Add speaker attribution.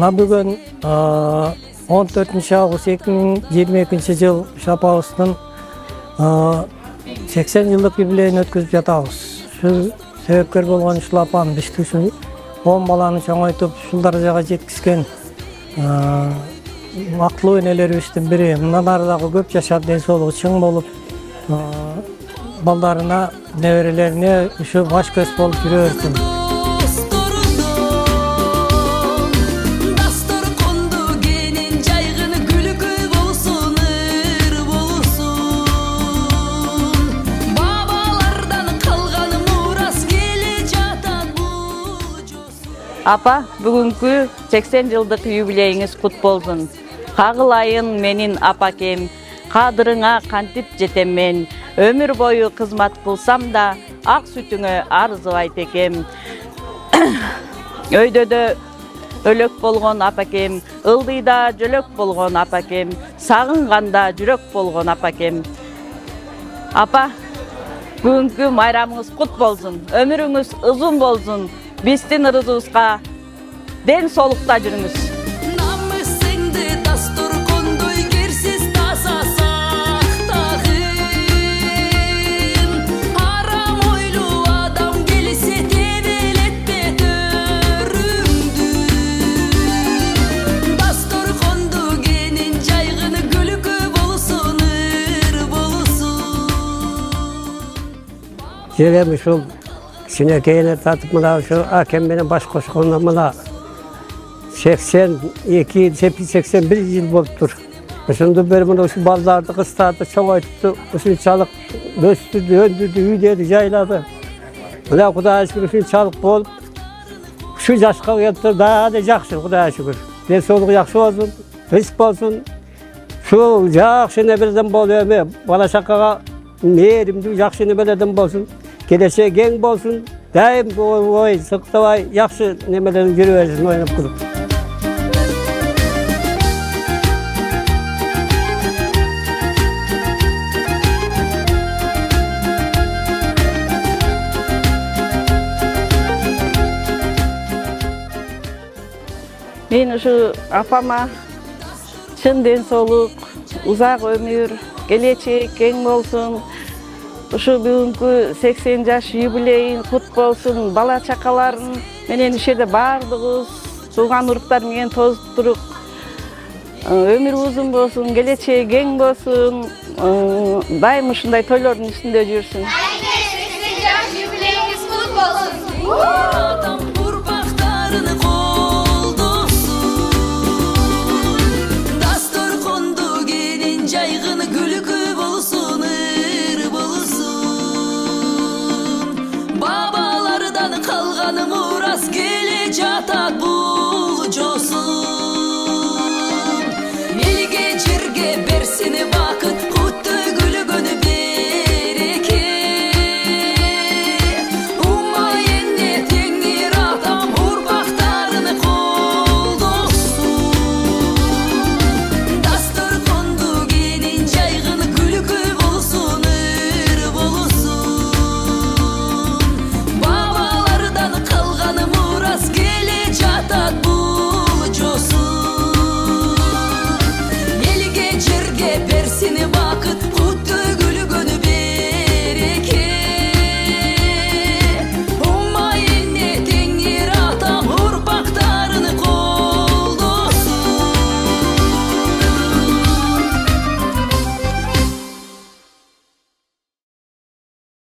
Speaker 1: бүгін 14 август 2022 жыл Шапауыстың 80 жылдық юбилейін өткізіп жатабыз. Şu себепкер болған ушул апам бизди 10 баланы чоңойтуп ушул даражага жеткизген актылуу энелерибиздин бири. Мындан ары дагы көп жашап, ден соолугу чың болуп, балдарына, неберелерине ушу баш көз болуп жүрө берсин.
Speaker 2: Апа, бүгүнкү 80 жылдык юбилейиңиз кут болсун. Кагылайын менин апакем, кадырыңа кантип жетем мен. Өмүр бою кызмат кылсам да, ак сүтүңө арзыбайт экем. Өйдөдө өлөк болгон апакем, ылдыйда жөлөк болгон апакем, сагынганда жүрөк болгон апакем. Апа, бүгүнкү майрамыңыз кут болсун. Өмүрүңүз узун болсун. Биздин ырызыбызга ден соолукта жүрүңүз.
Speaker 1: Жерем ушул кичинекейине татып мына ушу акем менен баш кошконуна мына 82-81 жыл болуптур. Ошондон бери мына ушу балдарды, кыздарды чоңойтуп, ушунчалык өстүрдү, өндүрдү, үйлөрдү жайлады. Мына Кудайга шүгүр ушунчалык болуп, ушу жашка келип дагы жакшы, Кудайга шүгүр. Ден соолугу жакшы болсун, ризк болсун. Ушул жакшы неберден болуп эме, бала чакага мээримдүү жакшы неберден болсун. Келешек кең болsun, дайым ой сыктабай, жакшы немелерин жүрө берсин, ойноп туруп.
Speaker 2: Мен ушу апама чын ден соолук, узак өмүр, келечек кең болсун. Ушу бүгүнкү 80 жаш юбилейин кут болсун, бала чакаларын менен ишеде бардыгыбыз тууган уруктар менен тозуп туруп, өмүр узун болсун, келечеги кең болсун, дайым ушундай тойлордун үстүндө жүрсүн.
Speaker 3: 80 жаш юбилейиңиз кут болсун.